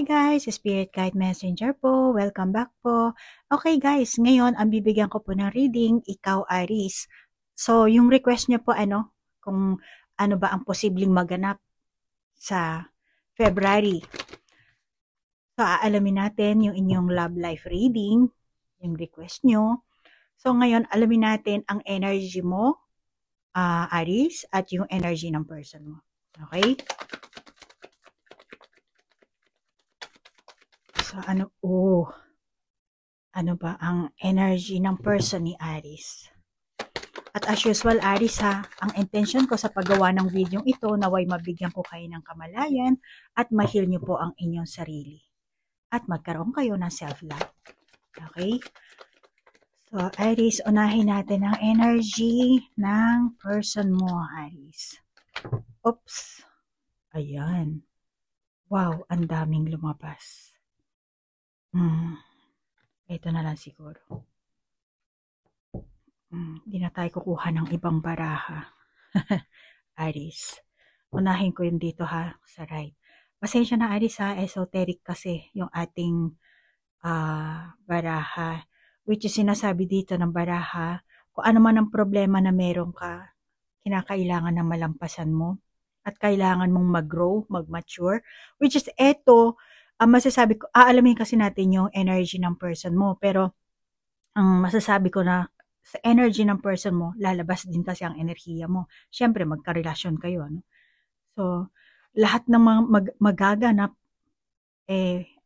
guys, Spirit Guide Messenger po. Welcome back po. Okay guys, ngayon ang bibigyan ko po ng reading, ikaw Aries. So, yung request niyo po kung ano ba ang posibleng maganap sa February. So, aalamin natin yung inyong love life reading, yung request nyo. So, ngayon alamin natin ang energy mo, Aries, at yung energy ng person mo. Okay? So, ano ba ang energy ng person ni Aries? At as usual, Aries ang intention ko sa paggawa ng video ito, naway mabigyan ko kayo ng kamalayan at ma-heal nyo po ang inyong sarili. At magkaroon kayo ng self-love. Okay? So, Aries, unahin natin ang energy ng person mo, Aries. Oops. Ayan. Wow, ang daming lumabas. Ito na lang siguro. Hindi na tayo kukuha ng ibang baraha. Aries. Unahin ko yun dito sa right. Pasensya na Aries esoteric kasi yung ating baraha. Which is sinasabi dito ng baraha, kung ano man ang problema na meron ka, kinakailangan na malampasan mo. At kailangan mong mag-grow, mag-mature. Which is masasabi ko, aalamin kasi natin yung energy ng person mo. Pero, ang masasabi ko na, sa energy ng person mo, lalabas din kasi ang enerhiya mo. Siyempre, magkarelasyon kayo. So, lahat ng mga magaganap,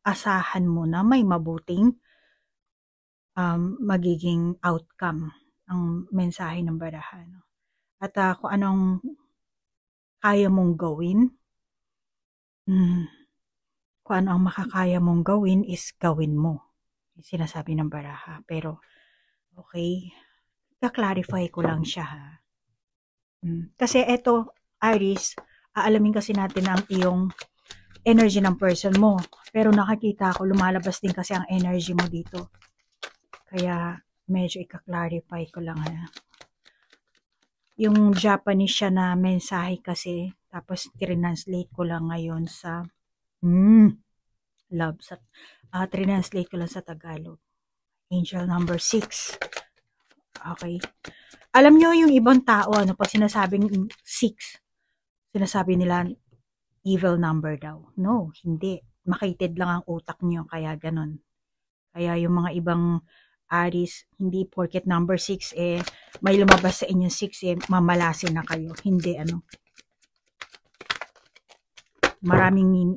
asahan mo na may mabuting magiging outcome ang mensahe ng baraha. At kung anong kaya mong gawin, kung ano ang makakaya mong gawin is gawin mo. Sinasabi ng baraha. Pero, okay, ka-clarify ko lang siya Kasi eto, Aries, aalamin kasi natin ang iyong energy ng person mo. Pero nakakita ko, lumalabas din kasi ang energy mo dito. Kaya, medyo ika-clarify ko lang Yung Japanese siya na mensahe kasi, tapos translate ko lang ngayon sa love. Translate ko lang sa Tagalog. Angel number 6. Okay. Alam nyo yung ibang tao, pag sinasabing 6, sinasabi nila evil number daw. No, hindi. Makitid lang ang utak nyo, kaya ganon. Kaya yung mga ibang Aries, hindi porket number 6, may lumabas sa inyong 6, mamalasin na kayo. Hindi, maraming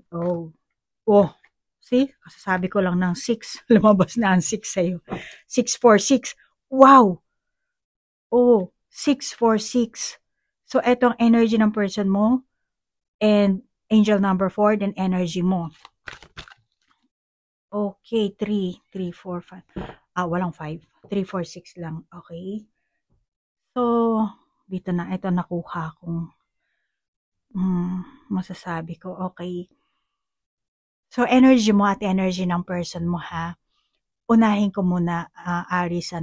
see? Kasasabi ko lang ng 6, lumabas na ang 6 sa'yo. 646. Wow! 646. So, etong energy ng person mo, and angel number 4, then energy mo. Okay, 3, 4, 5. Walang 5. 3, 4, 6 lang. Okay. So, dito na. Ito nakuha kong masasabi ko. Okay. So, energy mo at energy ng person mo Unahin ko muna, Aries,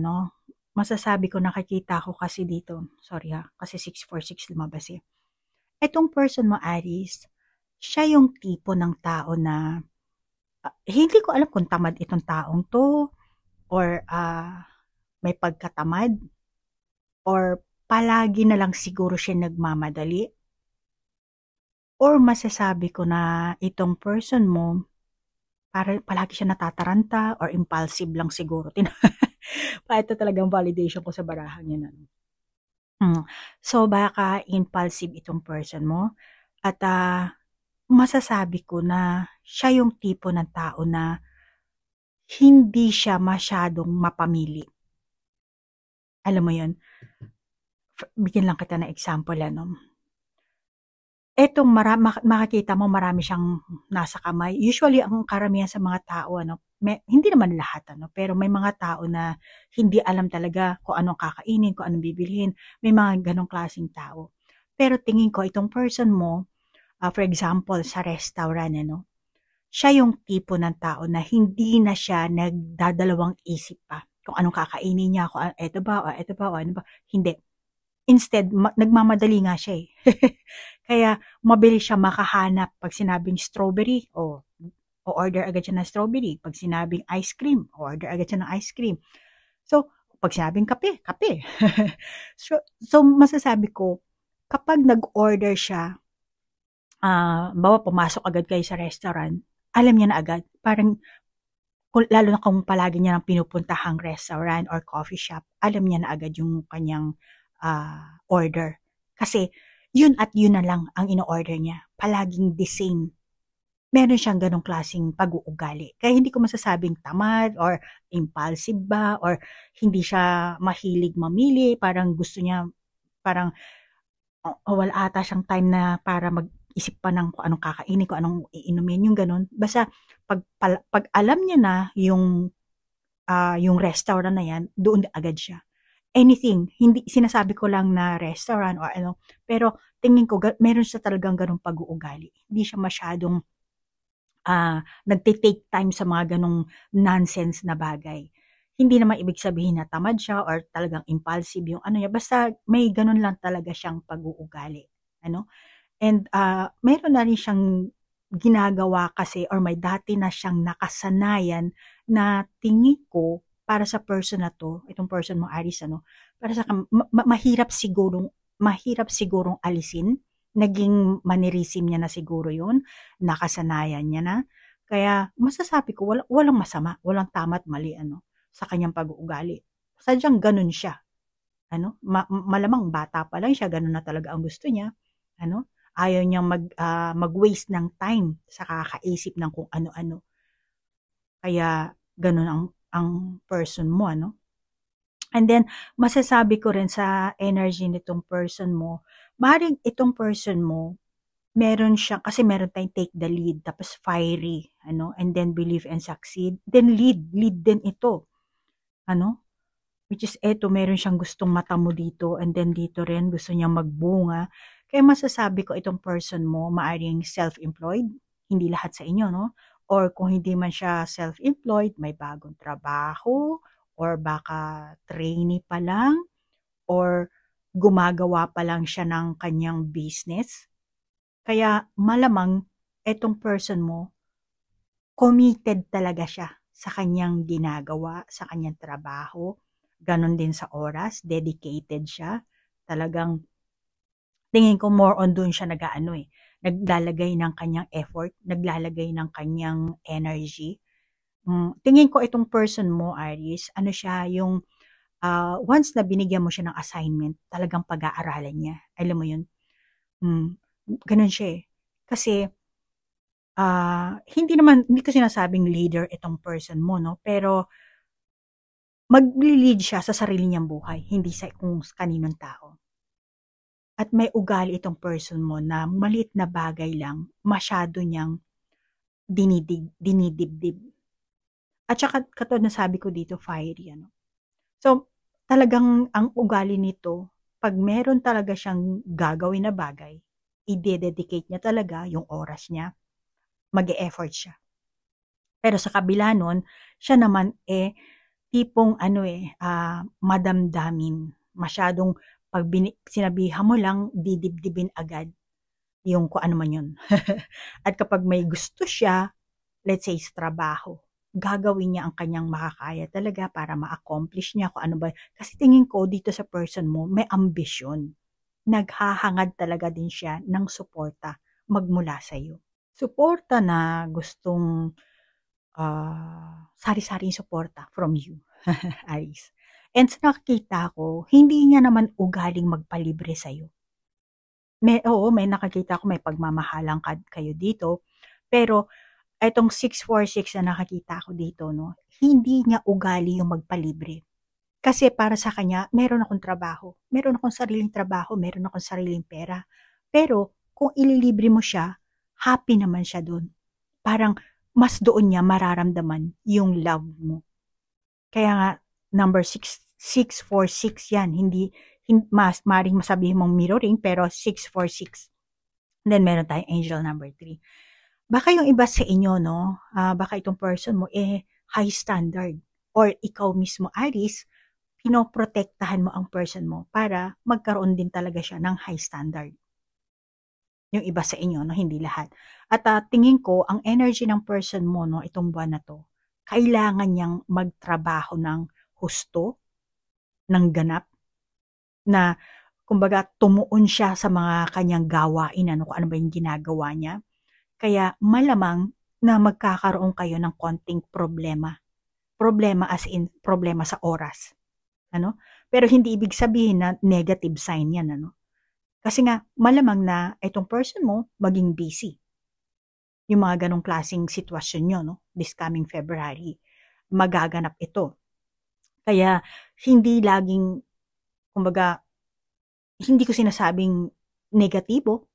masasabi ko, nakikita ko kasi dito. Sorry kasi 646 lumabas Itong person mo, Aries, siya yung tipo ng tao na hindi ko alam kung tamad itong taong to or may pagkatamad or palagi na lang siguro siya nagmamadali or masasabi ko na itong person mo palagi siya natataranta or impulsive lang siguro. Ito talagang validation ko sa barahan niya So baka impulsive itong person mo at masasabi ko na siya yung tipo ng tao na hindi siya masyadong mapamili. Alam mo yun? Bigyan lang kita ng example, Etong makikita mo marami siyang nasa kamay. Usually, ang karamihan sa mga tao, hindi naman lahat, pero may mga tao na hindi alam talaga kung anong kakainin, kung anong bibilhin. May mga ganong klaseng tao. Pero tingin ko, itong person mo, for example, sa restaurant, siya yung tipo ng tao na hindi na siya nagdadalawang isip pa kung anong kakainin niya, kung eto ba, o ano ba. Hindi. Instead, nagmamadali nga siya Kaya, mabilis siya makahanap pag sinabing strawberry, o-order agad siya ng strawberry. Pag sinabing ice cream, o-order agad siya ng ice cream. So, pag sinabing kape, kape. So masasabi ko, kapag nag-order siya, bawa pumasok agad kayo sa restaurant, alam niya na agad. Parang, lalo na kung palagi niya nang pinupuntahang restaurant or coffee shop, alam niya na agad yung kanyang order. Kasi, yun at yun na lang ang ino-order niya. Palaging the same. Meron siyang ganong klaseng pag-uugali. Kaya hindi ko masasabing tamad or impulsive ba or hindi siya mahilig mamili. Parang gusto niya, parang wala ata siyang time na para mag-isip pa ng kung anong kakainin, kung anong iinumin, yung ganon. Basta pag alam niya na yung restaurant na yan, doon agad siya. Anything, hindi sinasabi ko lang na restaurant or ano, pero tingin ko meron siya talagang ganong pag-uugali. Hindi siya masyadong nagte-take time sa mga ganong nonsense na bagay. Hindi naman ibig sabihin na tamad siya or talagang impulsive yung ano niya, basta may ganon lang talaga siyang pag-uugali. Ano? And meron na rin siyang ginagawa kasi or may dati na siyang nakasanayan na tingin ko para sa person na to, itong person mo Aris, para sa mahirap sigurong alisin. Naging mannerism niya na siguro yun, nakasanayan niya na. Kaya masasabi ko walang masama, walang tama at mali sa kanyang pag-uugali. Sadyang ganun siya. Malamang bata pa lang siya, ganun na talaga ang gusto niya. Ayaw niyang mag-waste ng time sa kakaisip ng kung ano-ano. Kaya ganun ang person mo, And then, masasabi ko rin sa energy nitong person mo, maaaring itong person mo, meron tayong take the lead, tapos fiery, and then believe and succeed, then lead din ito, which is meron siyang gustong matamo dito, and then dito rin, gusto niyang magbunga. Kaya masasabi ko itong person mo, maaaring self-employed, hindi lahat sa inyo, or kung hindi man siya self-employed, may bagong trabaho, or baka trainee pa lang, or gumagawa pa lang siya ng kanyang business. Kaya malamang etong person mo, committed talaga siya sa kanyang ginagawa, sa kanyang trabaho. Ganon din sa oras, dedicated siya. Talagang tingin ko more on doon siya naglalagay ng kanyang effort, naglalagay ng kanyang energy. Tingin ko itong person mo, Aries, siya yung once na binigyan mo siya ng assignment, talagang pag-aaralan niya. Alam mo yun? Ganun siya eh. Kasi, hindi ko sinasabing leader itong person mo, pero mag-lead siya sa sarili niyang buhay, hindi sa kung kaninong tao. At may ugali itong person mo na maliit na bagay lang, masyado niyang dinidibdib. At saka katulad na sabi ko dito, fiery. So, talagang ang ugali nito, pag meron talaga siyang gagawin na bagay, i-dedicate niya talaga yung oras niya, mag-e-effort siya. Pero sa kabila nun, siya naman tipong madamdamin. Masyadong pag sinabihan mo lang, didibdibin agad yung kung ano man yun. At kapag may gusto siya, let's say sa trabaho, gagawin niya ang kanyang makakaya talaga para ma-accomplish niya kung ano ba. Kasi tingin ko dito sa person mo, may ambisyon. Naghahangad talaga din siya ng suporta magmula sa iyo. Suporta na gustong sari-saring suporta from you, Aris. And sa nakikita ko, hindi niya naman ugaling magpalibre sa iyo. May nakikita ko may pagmamahalan kayo dito, pero etong 646 na nakakita ko dito, hindi niya ugali yung magpalibre. Kasi para sa kanya, meron akong trabaho. Meron akong sariling trabaho, meron akong sariling pera. Pero kung ililibre mo siya, happy naman siya doon. Parang mas doon niya mararamdaman yung love mo. Kaya nga, number 646 yan. Hindi maring masabihin mong mirroring, pero 646. And then meron tayong angel number 3. Baka yung iba sa inyo, baka itong person mo, high standard. Or ikaw mismo, Aris, pinoprotektahan mo ang person mo para magkaroon din talaga siya ng high standard. Yung iba sa inyo, no, hindi lahat. At tingin ko, ang energy ng person mo, no, itong buwan na to, kailangan niyang magtrabaho ng husto, ng ganap, na kumbaga tumuon siya sa mga kanyang gawain, ano, kung ano ba yung ginagawa niya. Kaya malamang na magkakaroon kayo ng konting problema. Problema as in problema sa oras. Ano? Pero hindi ibig sabihin na negative sign yan. Ano? Kasi nga, malamang na itong person mo maging busy. Yung mga ganong klaseng sitwasyon nyo, no? This coming February, magaganap ito. Kaya, hindi laging, kumbaga, hindi ko sinasabing negatibo.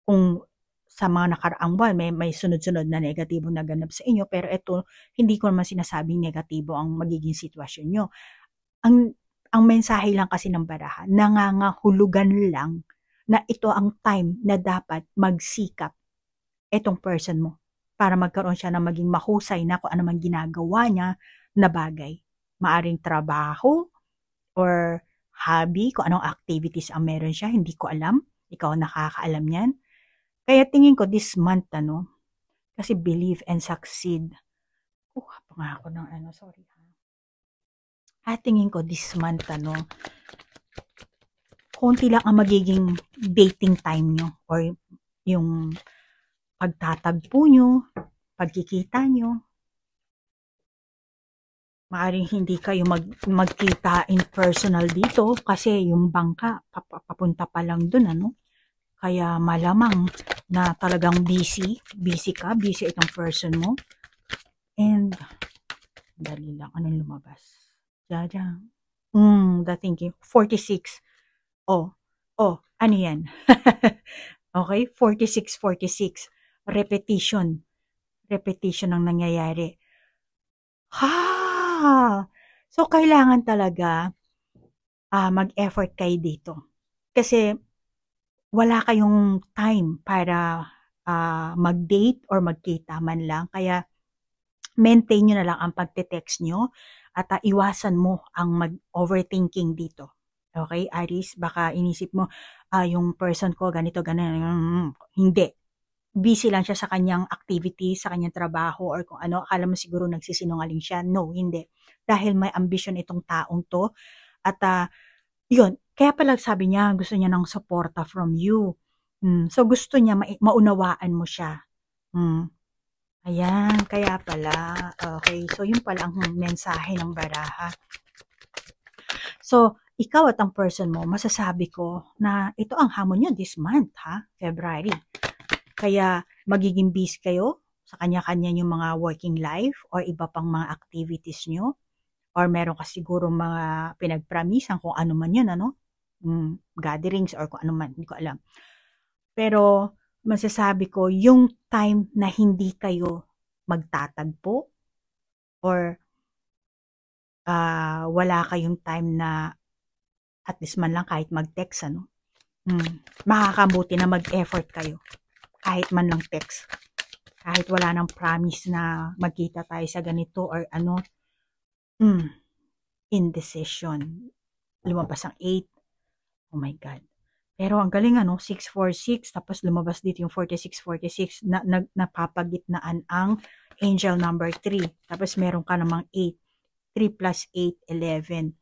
Kung sa mga nakaraang buwan, may sunod-sunod na negatibo na ganap sa inyo, pero ito, hindi ko naman sinasabing negatibo ang magiging sitwasyon nyo. Ang mensahe lang kasi ng baraha, nangangahulugan lang na ito ang time na dapat magsikap itong person mo para magkaroon siya ng maging mahusay na kung ano man ginagawa niya na bagay. Maaring trabaho or hobby, kung anong activities ang meron siya, hindi ko alam. Ikaw nakakaalam yan. Kaya tingin ko this month, kasi believe and succeed. Kuha pa nga ako ng sorry ha. Tingin ko this month, konti lang ang magiging dating time nyo or yung pagtatagpo nyo, pagkikita nyo. Maaring hindi kayo magkita in personal dito kasi yung bangka papunta pa lang dun, Kaya malamang na talagang busy itong person mo. And dali lang, anong lumabas? Jajang. The thinking 46. Oh, ano yan? Okay, 46. Repetition ang nangyayari. So kailangan talaga mag-effort kayo dito. Kasi wala kayong time para mag-date or magkita man lang. Kaya maintain nyo na lang ang pagte-text nyo at iwasan mo ang mag-overthinking dito. Okay, Aries? Baka inisip mo, yung person ko ganito, ganun. Hindi. Busy lang siya sa kanyang activity, sa kanyang trabaho, or kung ano. Akala mo siguro nagsisinungaling siya. No, hindi. Dahil may ambition itong taong to. At yun, kaya pala sabi niya, gusto niya ng suporta from you. So gusto niya maunawaan mo siya. Ayan, kaya pala. Okay, so yun pala ang mensahe ng baraha. So, ikaw at ang person mo, masasabi ko na ito ang hamon niyo this month, February. Kaya magiging busy kayo sa kanya-kanya yung mga working life or iba pang mga activities nyo. Or meron ka siguro mga pinagpramisan kung ano man yun, gatherings or kung ano man, hindi ko alam. Pero masasabi ko, yung time na hindi kayo magtatagpo or wala kayong time na at least man lang kahit mag-text, makakabuti na mag-effort kayo. Kahit man lang text. Kahit wala nang promise na magkita tayo sa ganito or indecision. Lumabas ang 8. Oh my God. Pero ang galing 646, tapos lumabas dito yung 46. Napapagitnaan ang angel number 3. Tapos meron ka namang 8. 3 plus 8, 11.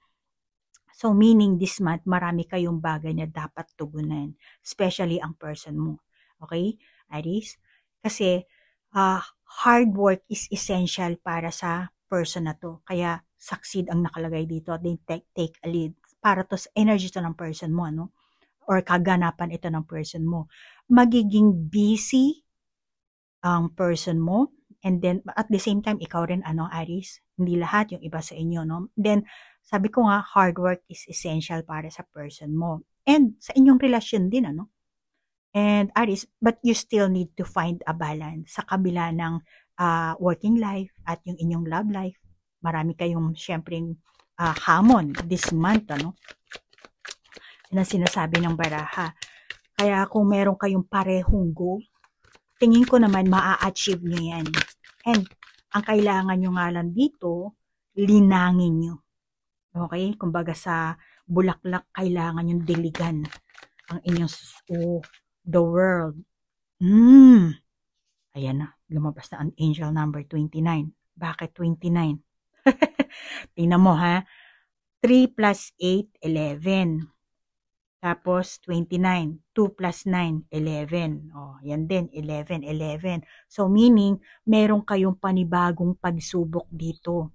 So meaning this month, marami kayong bagay na dapat tugunan. Especially ang person mo. Okay, Aries? Kasi hard work is essential para sa person na to. Kaya succeed ang nakalagay dito. Then take a lead. Para to sa energy to ng person mo, or kaganapan ito ng person mo. Magiging busy ang person mo, and then at the same time ikaw rin Aries, hindi lahat, yung iba sa inyo, Then sabi ko nga, hard work is essential para sa person mo and sa inyong relasyon din, and Aries, but you still need to find a balance sa kabila ng working life at yung inyong love life. Marami kayong syempreng hamon this month, Yan ang sinasabi ng baraha. Kaya kung meron kayong parehong goal, tingin ko naman maa-achieve nyo yan. And ang kailangan nyo nga lang dito, linangin nyo. Okay? Kumbaga sa bulaklak, kailangan yung diligan ang inyong the world. Hmm. Ayan na, lumabas na ang angel number 29. Bakit 29? Tingnan mo ha. 3 plus 8, 11. Tapos 29. 2 plus 9, 11. Oh, yan din, 11, 11. So meaning, meron kayong panibagong pagsubok dito.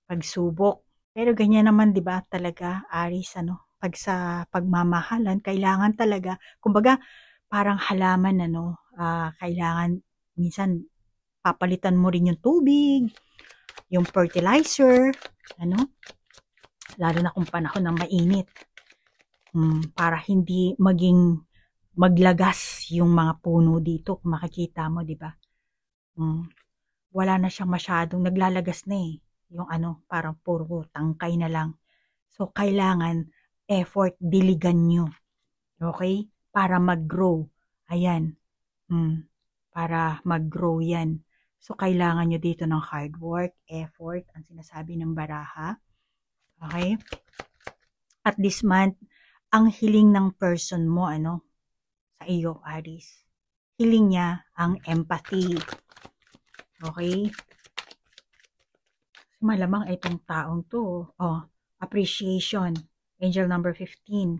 Pagsubok. Pero ganyan naman 'di ba talaga, Aries ano, pag sa pagmamahalan kailangan talaga, kumbaga parang halaman ano, kailangan minsan papalitan mo rin yung tubig, yung fertilizer, ano, lalo na kung panahon ng mainit. Para hindi maging maglagas yung mga puno dito, kung makikita mo 'di ba? Wala na siyang masyadong naglalagas na eh. Yung ano, parang puro tangkay na lang. So, kailangan effort, diligan nyo. Okay? Para mag-grow. Ayan. Para mag-grow yan. So, kailangan nyo dito ng hard work, effort, ang sinasabi ng baraha. Okay? At this month, ang hiling ng person mo, ano, sa iyo, Aries. Hiling niya ang empathy. Okay? Malamang itong taong to. Oh, appreciation. Angel number 15.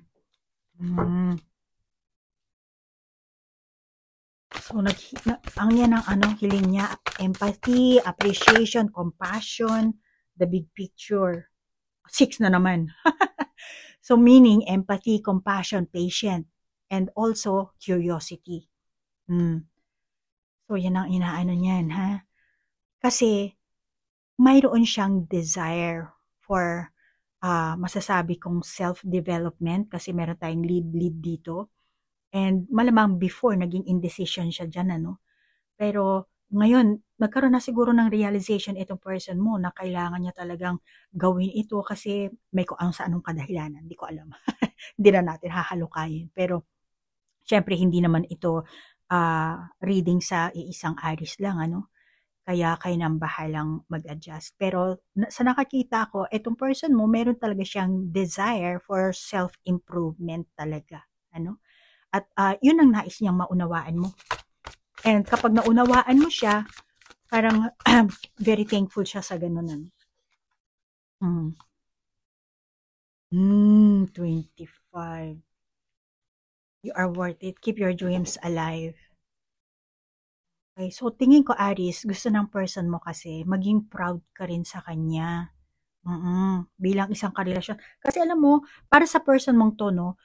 So, ang yan ang ano, hiling niya. Empathy, appreciation, compassion, the big picture. 6 na naman. So, meaning, empathy, compassion, patient, and also, curiosity. So, yan ang inaano niyan, ha? Kasi, mayroon siyang desire for masasabi kong self-development kasi meron tayong lead dito. And malamang before, naging indecision siya dyan, ano? Pero ngayon, nagkaroon na siguro ng realization itong person mo na kailangan niya talagang gawin ito kasi may kung ano sa anong kadahilanan. Hindi ko alam. Hindi na natin hahalukayin. Pero, syempre, hindi naman ito reading sa iisang Aries lang, ano? Kaya kayo nang bahalang mag-adjust. Pero sa nakakita ko, itong person mo, meron talaga siyang desire for self-improvement talaga. Ano? At yun ang nais niyang maunawaan mo. And kapag naunawaan mo siya, parang very thankful siya sa ganun. 25. You are worth it. Keep your dreams alive. Okay, so tingin ko Aries, gusto ng person mo kasi maging proud ka rin sa kanya. Bilang isang karelasyon. Kasi alam mo, para sa person mong to, no,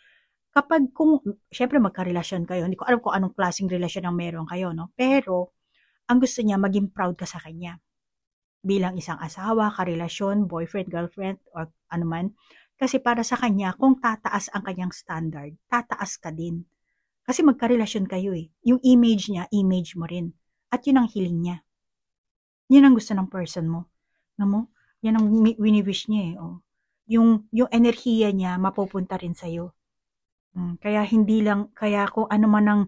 kapag kung, syempre magkarelasyon kayo, hindi ko alam kung anong klaseng relasyon ang meron kayo, no, pero, ang gusto niya, maging proud ka sa kanya. Bilang isang asawa, karelasyon, boyfriend, girlfriend, or ano man. Kasi para sa kanya, kung tataas ang kanyang standard, tataas ka din. Kasi magkarelasyon kayo eh. Yung image niya, image mo rin. At yun ang hiling niya. Yun ang gusto ng person mo. Alam mo? Yan ang wini-wish niya eh. Oh. Yung enerhiya niya, mapupunta rin sa'yo. Kaya hindi lang, kaya kung ano man ang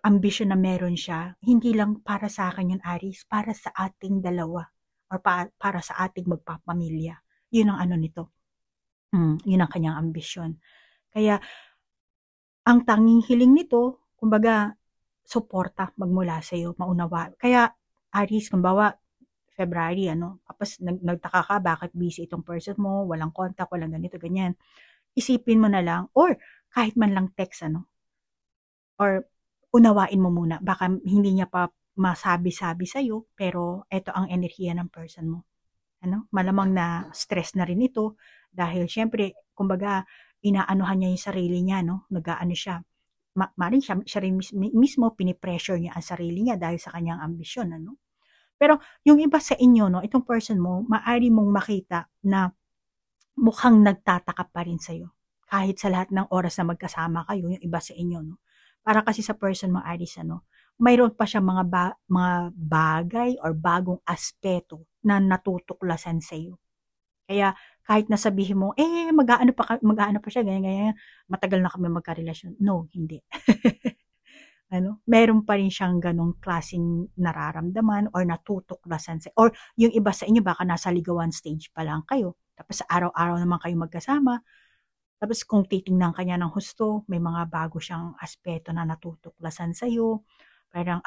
ambisyon na meron siya, hindi lang para sa akin yun, Aries, para sa ating dalawa. Or para sa ating magpapamilya. Yun ang ano nito. Yun ang kanyang ambisyon. Kaya, ang tanging hiling nito, kumbaga, suporta magmula sa iyo, maunawa. Kaya, Aries, kumbawa, February, ano, tapos nagtaka ka, bakit busy itong person mo, walang contact, walang ganito, ganyan. Isipin mo na lang, or kahit man lang text, ano, or unawain mo muna, baka hindi niya pa masabi-sabi sa'yo, pero eto ang enerhiya ng person mo. Ano, malamang na stress na rin ito, dahil syempre, kumbaga, inaanuhan niya yung sarili niya, no? Nag-aano siya. Maring siya rin mismo pinipressure niya ang sarili niya dahil sa kanyang ambisyon, ano? Pero yung iba sa inyo, no, itong person mo, maaari mong makita na mukhang nagtataka pa rin sa'yo. Kahit sa lahat ng oras na magkasama kayo, yung iba sa inyo, no? Para kasi sa person mo, Aries, ano, mayroon pa siya mga bagay or bagong aspeto na natutuklasan sa'yo. Kaya kahit na sabihin mo, mag-aano pa siya, ganyan, matagal na kami magkarelasyon. No, hindi. Ano, meron pa rin siyang ganong klaseng nararamdaman or natutuklasan or yung iba sa inyo baka nasa ligawan stage pa lang kayo. Tapos araw-araw naman kayo magkasama. Tapos kung titingnan ka niya ng husto, may mga bago siyang aspeto na natutuklasan sa'yo. Parang,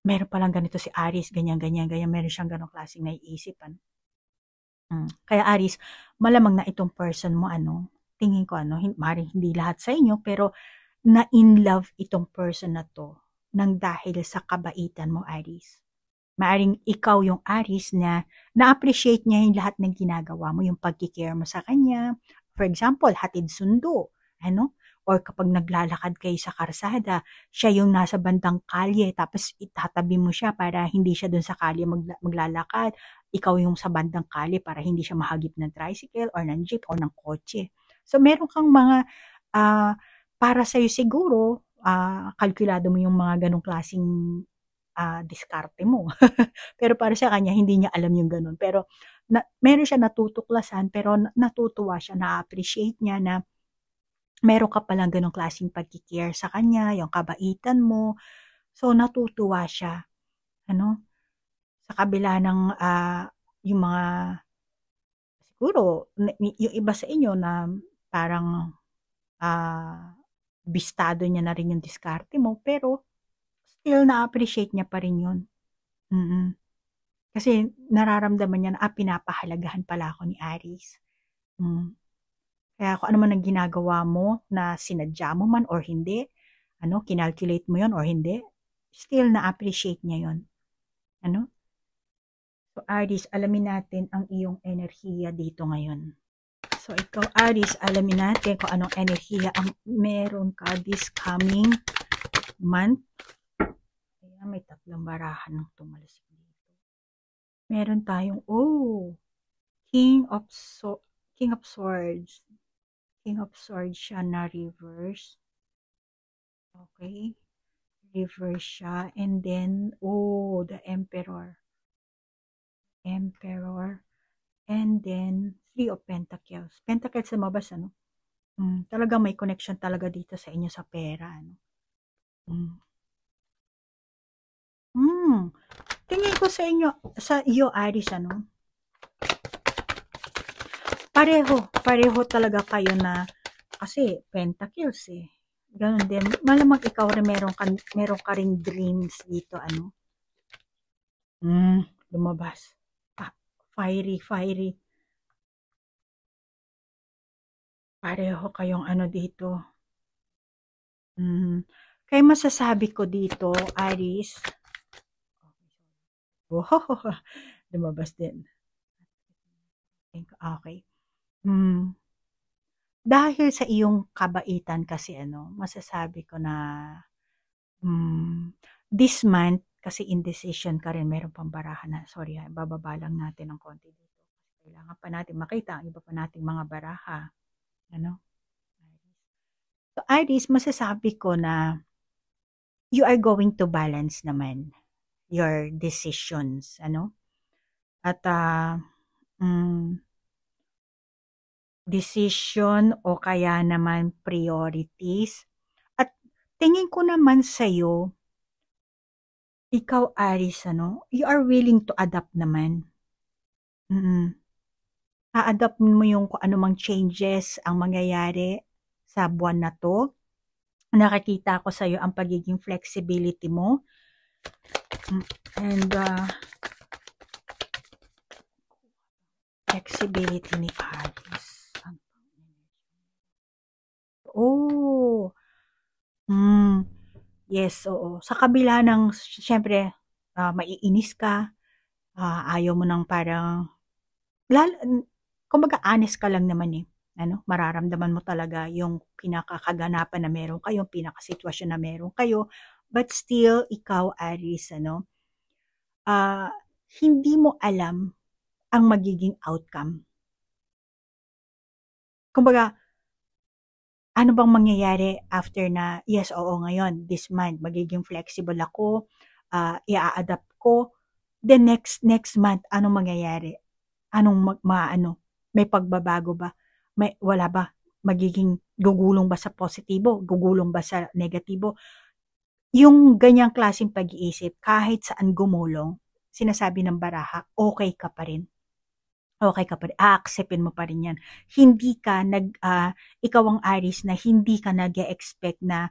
meron palang ganito si Aries, ganyan, ganyan, ganyan. Meron siyang ganong klaseng naiisip. Kaya Aries, malamang na itong person mo, tingin ko, maaaring hindi lahat sa inyo, pero na in love itong person na to nang dahil sa kabaitan mo, Aries. Maaring ikaw yung Aries na na-appreciate niya yung lahat ng ginagawa mo, yung pagkikare mo sa kanya. For example, hatid sundo, or kapag naglalakad kayo sa karsada, siya yung nasa bandang kalye, tapos itatabi mo siya para hindi siya dun sa kalye maglalakad. Ikaw yung sa bandang kalye para hindi siya mahagip ng tricycle or ng jeep or ng kotse. So, meron kang mga, para sa'yo siguro, kalkulado mo yung mga ganong klaseng diskarte mo. Pero para sa kanya, hindi niya alam yung ganun. Pero meron siya natutuklasan, pero natutuwa siya, na-appreciate niya na meron ka palang ganong klaseng pagkikare sa kanya, yung kabaitan mo. So, natutuwa siya. Sa kabila ng yung mga, siguro, yung iba sa inyo na parang bistado niya na rin yung diskarte mo, pero still na-appreciate niya pa rin yun. Kasi nararamdaman niya na, pinapahalagahan pala ako ni Aries. Kaya kung ano man ang ginagawa mo na sinadya mo man or hindi, kinalculate mo yon or hindi, still na-appreciate niya yon. So Aries, alamin natin ang iyong enerhiya dito ngayon. So ikaw Aries, alamin natin kung anong enerhiya ang meron ka this coming month. Ayan, may tatlong barahan ng tumalsik dito. Meron tayong, King of Swords. King of Swords siya na reverse. Okay. Reverse siya. And then, the Emperor. And then, Three of Pentacles. Pentacles sa mabas, talagang may connection talaga dito sa inyo sa pera, Tingin ko sa iyo, Aries, pareho talaga kayo na, kasi Pentacles, ganun din. Malamang ikaw rin meron ka ring dreams dito, lumabas. Fiery. Pareho kayong dito. Kaya masasabi ko dito, Aries, lumabas din. Okay. Dahil sa iyong kabaitan kasi, masasabi ko na, this month, kasi indecision ka rin, meron pang barahan na, sorry bababa lang natin ng konti dito. Kailangan pa natin makita ang iba pa nating mga baraha. So, Aries, masasabi ko na you are going to balance naman your decisions, At, decision o kaya naman priorities. At tingin ko naman sa'yo, ikaw Aries, you are willing to adapt naman. A-adapt mo yung kung anumang changes ang mangyayari sa buwan na to. Nakikita ko sa'yo ang pagiging flexibility mo. And flexibility ni Aries. Yes, oo. Sa kabila ng, syempre, maiinis ka, ayaw mo ng parang, kumbaga honest ka lang naman mararamdaman mo talaga yung pinakakaganapan na meron kayo, pinakasitwasyon na meron kayo, but still, ikaw, Aries, hindi mo alam ang magiging outcome. Kumbaga, ano bang mangyayari after na, yes, oo, ngayon, this month, magiging flexible ako, i-adapt ko, the next month, anong mangyayari? Anong may pagbabago ba? Wala ba? Magiging gugulong ba sa positibo? Gugulong ba sa negatibo? Yung ganyang klaseng pag-iisip, kahit saan gumulong, sinasabi ng baraha, okay ka pa rin. Okay ka pa rin, a-acceptin mo pa rin yan. Hindi ka ikaw ang Aries na hindi ka nag-e-expect na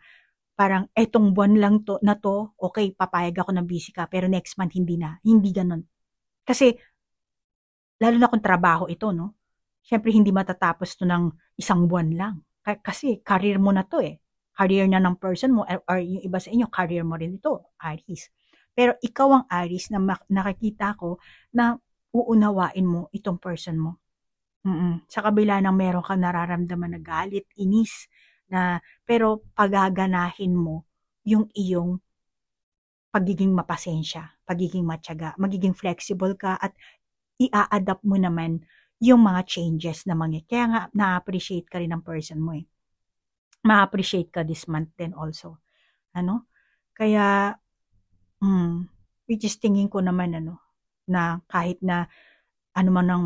parang etong buwan lang na to, okay, papayag ako na busy ka, pero next month hindi na. Hindi ganun. Kasi, lalo na kung trabaho ito, no? Siyempre, hindi matatapos to ng isang buwan lang. Kasi, career mo na to eh. Career na ng person mo, or yung iba sa inyo, career mo rin ito, Aries. Pero ikaw ang Aries na nakikita ko na uunawain mo itong person mo. Sa kabila ng meron kang nararamdaman na galit, inis, pero pagaganahin mo yung iyong pagiging mapasensya, pagiging matyaga, magiging flexible ka at i-a-adapt mo naman yung mga changes na Kaya nga, na-appreciate ka rin ng person mo eh. Ma-appreciate ka this month din also. Kaya, which is tingin ko naman na kahit na ano man ang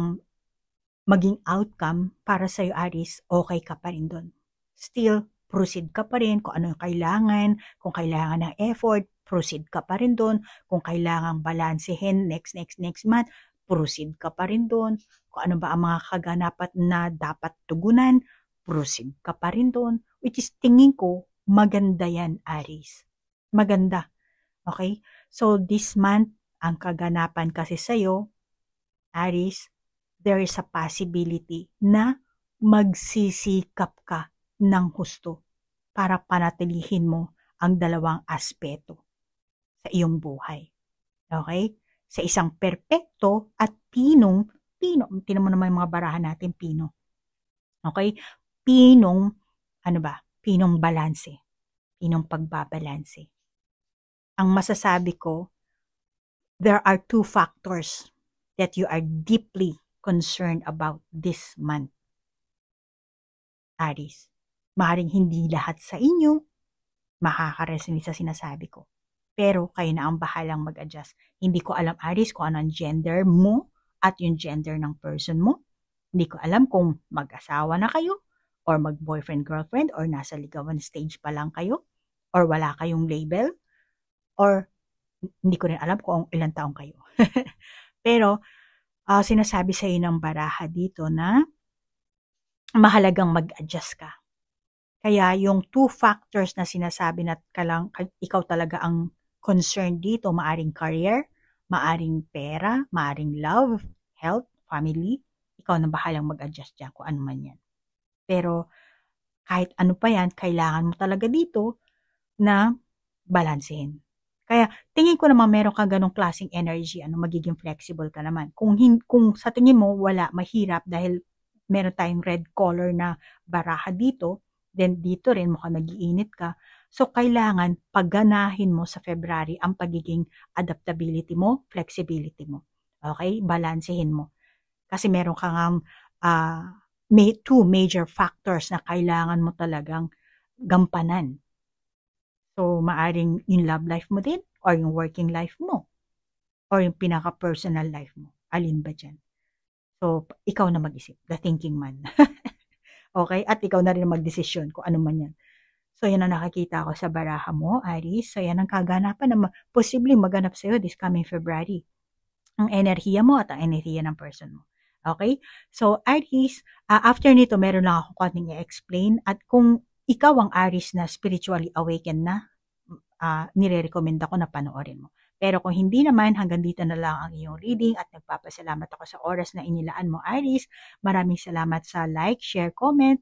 maging outcome para sa'yo, Aries, okay ka pa rin doon. Still, proceed ka pa rin kung ano yung kailangan, kung kailangan ng effort, proceed ka pa rin doon. Kung kailangang balansehin next month, proceed ka pa rin doon. Kung ano ba ang mga kaganapan na dapat tugunan, proceed ka pa rin doon. Which is tingin ko, maganda yan, Aries. Maganda. Okay? So, this month, ang kaganapan kasi sa'yo, Aries, there is a possibility na magsisikap ka ng husto para panatilihin mo ang dalawang aspeto sa iyong buhay. Okay? Sa isang perpekto at pino, tinan mo naman yung mga barahan natin, pino. Okay? Pinong balanse. Pinong pagbabalanse. Ang masasabi ko, there are two factors that you are deeply concerned about this month, Aries. Maaaring hindi lahat sa inyo makaka-resonate sa sinasabi ko. Pero kayo na ang bahalang mag-adjust. Hindi ko alam, Aries, kung ano ang gender mo at yung gender ng person mo. Hindi ko alam kung mag-asawa na kayo or mag-boyfriend-girlfriend or nasa ligawan stage pa lang kayo or wala kayong label or hindi ko rin alam kung ilang taong kayo. Pero, sinasabi sa iyo ng baraha dito na mahalagang mag-adjust ka. Kaya yung two factors na sinasabi na ikaw talaga ang concerned dito, maaring career, maaring pera, maaring love, health, family, ikaw na bahalang mag-adjust dyan kung ano man yan. Pero kahit ano pa yan, kailangan mo talaga dito na balansehin. Kaya tingin ko naman meron ka ganong klaseng energy, magiging flexible ka naman. Kung sa tingin mo wala, mahirap dahil meron tayong red color na baraha dito, then dito rin mukhang nag-iinit ka. So kailangan pagganahin mo sa February ang pagiging adaptability mo, flexibility mo. Okay? Balansehin mo. Kasi meron kang two major factors na kailangan mo talagang gampanan. So, maaring yung love life mo din, or yung working life mo, or yung pinaka-personal life mo. Alin ba dyan? So, ikaw na mag-isip, the thinking man. Okay? At ikaw na rin magdesisyon kung ano man yan. So, yan ang nakakita ko sa baraha mo, Aries. So, yan ang kaganapan na posibleng maganap sa'yo this coming February. Ang enerhiya mo at ang enerhiya ng person mo. Okay? So, Aries, after nito, meron lang ako konting i-explain. At kung ikaw ang Aries na spiritually awakened na, nire-recommend ako na panoorin mo. Pero kung hindi naman, hanggang dito na lang ang iyong reading at nagpapasalamat ako sa oras na inilaan mo, Aries. Maraming salamat sa like, share, comment,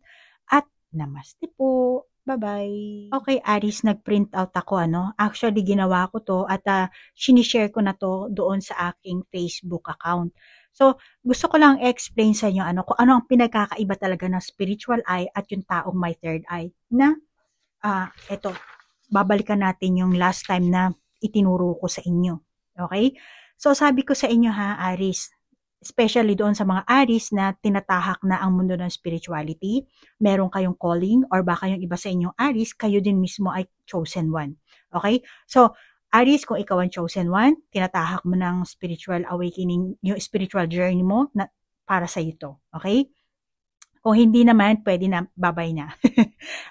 at namaste po. Bye-bye. Okay, Aries, nag-print out ako, Actually, ginawa ko to at sinishare ko na to doon sa aking Facebook account. So, gusto ko lang explain sa inyo kung ano ang pinagkakaiba talaga ng spiritual eye at yung taong may third eye na eto, babalikan natin yung last time na itinuro ko sa inyo. Okay? So, sabi ko sa inyo Aries, especially doon sa mga Aries na tinatahak na ang mundo ng spirituality, meron kayong calling or baka yung iba sa inyong Aries, kayo din mismo ay chosen one. Okay? So, Aries, kung ikaw ang chosen one, tinatahak mo ng spiritual awakening, yung spiritual journey mo na para sa ito. Okay? Kung hindi naman, pwede na, babay na.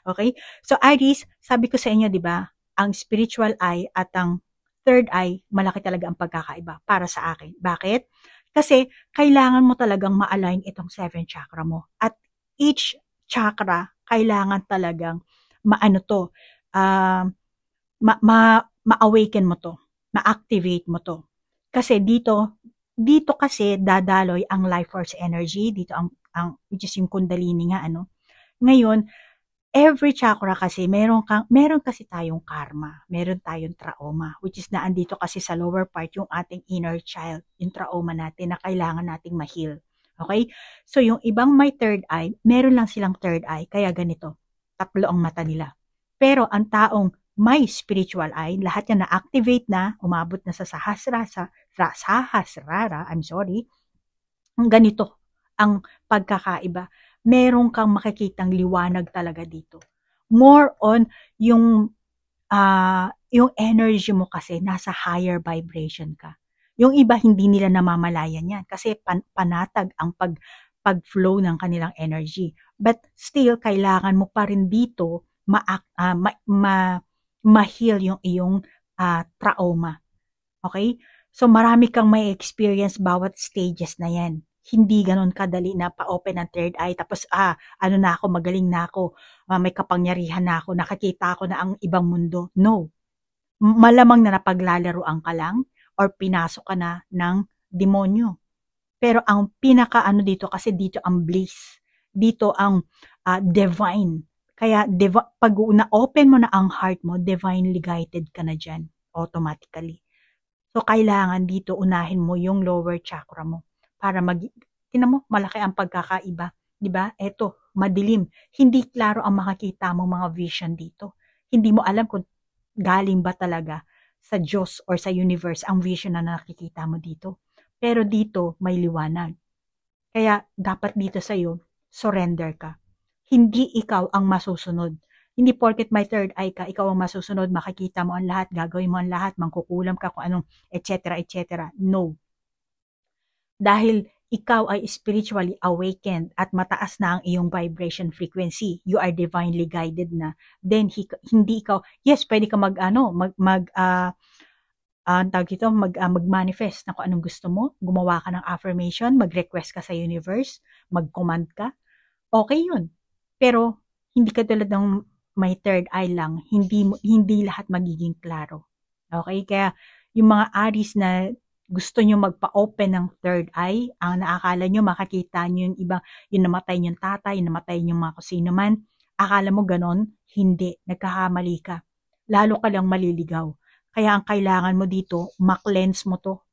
Okay? So, Aries, sabi ko sa inyo, di ba, ang spiritual eye at ang third eye, malaki talaga ang pagkakaiba para sa akin. Bakit? Kasi kailangan mo talagang ma-align itong 7 chakra mo. At each chakra, kailangan talagang maano to, ma-awaken mo to, ma-activate mo to. Kasi dito kasi dadaloy ang life force energy, dito ang which is yung kundalini nga ano. Ngayon, every chakra kasi meron kasi tayong karma, meron tayong trauma, which is naandito kasi sa lower part yung ating inner child, yung trauma natin na kailangan nating ma-heal. Okay? So yung ibang may third eye, meron lang silang third eye, kaya ganito, tatlo ang mata nila. Pero ang taong may spiritual eye, lahat yan na-activate na, umabot na sa sahasrara, I'm sorry, ganito ang pagkakaiba. Meron kang makikitang liwanag talaga dito. More on yung energy mo kasi nasa higher vibration ka. Yung iba hindi nila namamalayan yan kasi panatag ang pag-flow ng kanilang energy. But still, kailangan mo pa rin dito ma-heal yung iyong trauma. Okay? So marami kang may experience bawat stages na yan. Hindi ganon kadali na pa-open ang third eye. Tapos, ano na ako, magaling na ako, may kapangyarihan na ako, nakakita ako na ang ibang mundo. No. Malamang na napaglalaroan ka lang or pinasok ka na ng demonyo. Pero ang pinaka-ano dito, kasi dito ang bliss. Dito ang divine. Kaya pag na-open mo na ang heart mo, divinely guided ka na dyan automatically. So, kailangan dito unahin mo yung lower chakra mo para tinan mo, malaki ang pagkakaiba. Diba? Eto, madilim. Hindi klaro ang makakita mong mga vision dito. Hindi mo alam kung galing ba talaga sa Diyos or sa universe ang vision na nakikita mo dito. Pero dito, may liwanag. Kaya, dapat dito sa'yo, surrender ka. Hindi ikaw ang masusunod. Hindi porket may third eye ka, ikaw ang masusunod, makikita mo ang lahat, gagawin mo ang lahat, mangkukulam ka kung anong, etc., etc. No. Dahil ikaw ay spiritually awakened at mataas na ang iyong vibration frequency, you are divinely guided na, then hindi ikaw, yes, pwede ka mag-manifest na kung anong gusto mo, gumawa ka ng affirmation, mag-request ka sa universe, mag-command ka, okay yun. Pero, hindi ka tulad ng may third eye lang, hindi lahat magiging klaro. Okay? Kaya, yung mga Aries na gusto nyo magpa-open ng third eye, ang naakala nyo, makakita nyo yung iba, yung namatay nyong tatay, yung namatay nyong mga kusino man, akala mo ganon, hindi, nagkakamali ka. Lalo ka lang maliligaw. Kaya ang kailangan mo dito, ma-cleanse mo to.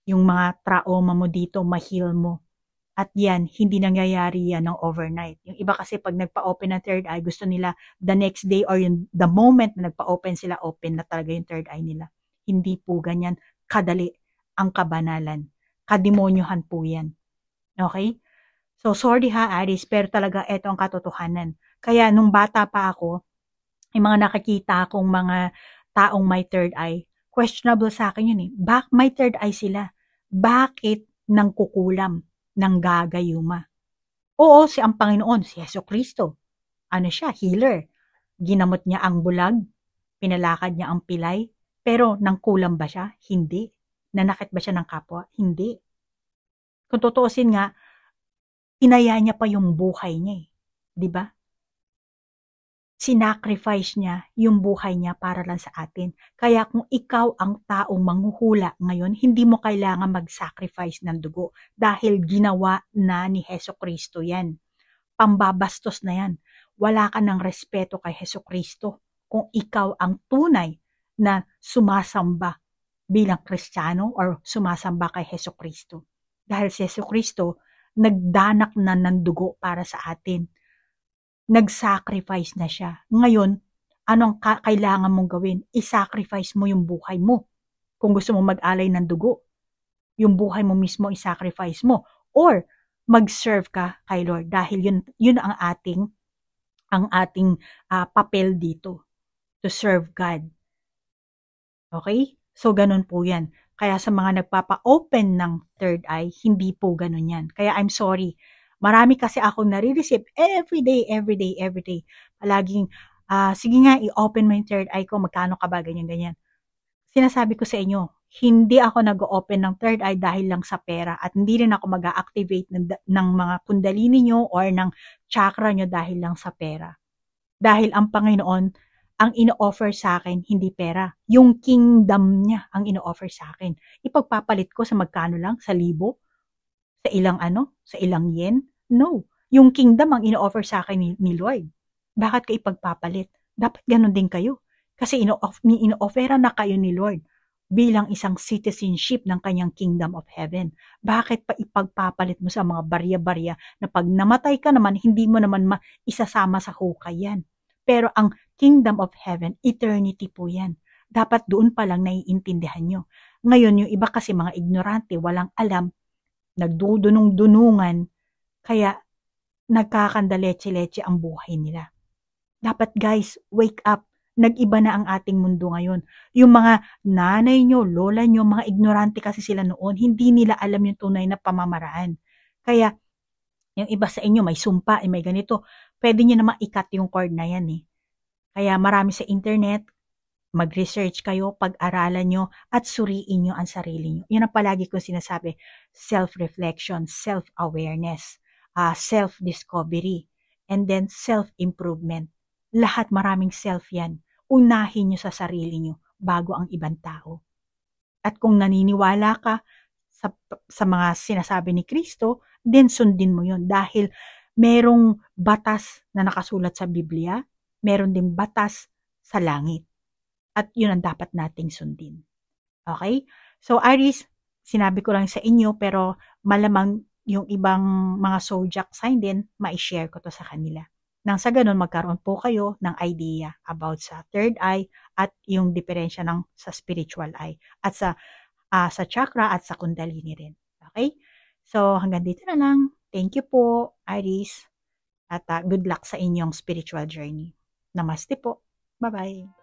Yung mga trauma mo dito, ma-heal mo. At yan, hindi nangyayari yan ng overnight. Yung iba kasi pag nagpa-open ng third eye, gusto nila the next day or the moment na nagpa-open sila, open na talaga yung third eye nila. Hindi po ganyan kadali ang kabanalan. Kademonyohan po yan. Okay? So, sorry ha, Aries, pero talaga ito ang katotohanan. Kaya nung bata pa ako, yung mga nakakita akong mga taong may third eye, questionable sa akin yun eh. May third eye sila. Bakit nang kukulam, nang gagayuma? Oo, si ang Panginoon, si Jesucristo. Ano siya? Healer. Ginamot niya ang bulag, pinalakad niya ang pilay, pero nang kulam ba siya? Hindi. Nanakit ba siya ng kapwa? Hindi. Kung totoosin nga, inaya niya pa yung buhay niya eh. Diba? Sinacrifice niya yung buhay niya para lang sa atin. Kaya kung ikaw ang taong manghuhula ngayon, hindi mo kailangan mag-sacrifice ng dugo dahil ginawa na ni Jesucristo yan. Pambabastos na yan. Wala ka ng respeto kay Jesucristo kung ikaw ang tunay na sumasamba bilang Kristiyano or sumasamba kay Jesucristo. Dahil si Jesucristo, nagdanak na ng dugo para sa atin. Nag-sacrifice na siya. Ngayon, anong kailangan mong gawin? I-sacrifice mo yung buhay mo. Kung gusto mo mag-alay ng dugo, yung buhay mo mismo i-sacrifice mo. Or, mag-serve ka kay Lord. Dahil yun ang ating papel dito. To serve God. Okay? So, ganun po yan. Kaya sa mga nagpapa-open ng third eye, hindi po ganun yan. Kaya I'm sorry. Marami kasi akong nare-receive every day. Palaging, sige nga, i-open mo yung third eye ko, magkano ka ba, ganyan. Sinasabi ko sa inyo, Hindi ako nag-open ng third eye dahil lang sa pera at hindi rin ako mag-activate ng mga kundalini nyo or ng chakra nyo dahil lang sa pera. Dahil ang Panginoon, ang ino-offer sa akin, hindi pera. Yung kingdom niya ang ino-offer sa akin. Ipagpapalit ko sa magkano lang? Sa libo? Sa ilang Sa ilang yen? No. Yung kingdom ang ino-offer sa akin ni Lord. Bakit ka ipagpapalit? Dapat ganun din kayo. Kasi ino-offera na kayo ni Lord bilang isang citizenship ng kanyang kingdom of heaven. Bakit pa ipagpapalit mo sa mga barya-barya na pag namatay ka naman, hindi mo naman isasama sa hukay yan. Pero ang kingdom of heaven, eternity po yan. Dapat doon pa lang naiintindihan nyo. Ngayon, yung iba kasi mga ignorante, walang alam, nagdudunong-dunungan, kaya nagkakandaleche-leche ang buhay nila. Dapat guys, wake up. Nag-iba na ang ating mundo ngayon. Yung mga nanay nyo, lola nyo, mga ignorante kasi sila noon, hindi nila alam yung tunay na pamamaraan. Kaya, yung iba sa inyo may sumpa, may ganito, pwede nyo naman ikat yung cord na yan eh. Kaya marami sa internet, mag-research kayo, pag-aralan nyo, at suriin nyo ang sarili nyo. Yun ang palagi kong sinasabi, self-reflection, self-awareness, self-discovery, and then self-improvement. Lahat maraming self yan. Unahin nyo sa sarili nyo bago ang ibang tao. At kung naniniwala ka sa mga sinasabi ni Kristo, then sundin mo yon dahil merong batas na nakasulat sa Biblia, meron din batas sa langit. At yun ang dapat nating sundin. Okay? So Aries, sinabi ko lang sa inyo pero malamang yung ibang mga zodiac sign din, ma-share ko to sa kanila. Nang sa ganun, magkaroon po kayo ng idea about sa third eye at yung diferensya ng sa spiritual eye at sa chakra at sa kundalini rin. Okay? So, hanggang dito na lang. Thank you po, Aries. At good luck sa inyong spiritual journey. Namaste po. Bye-bye.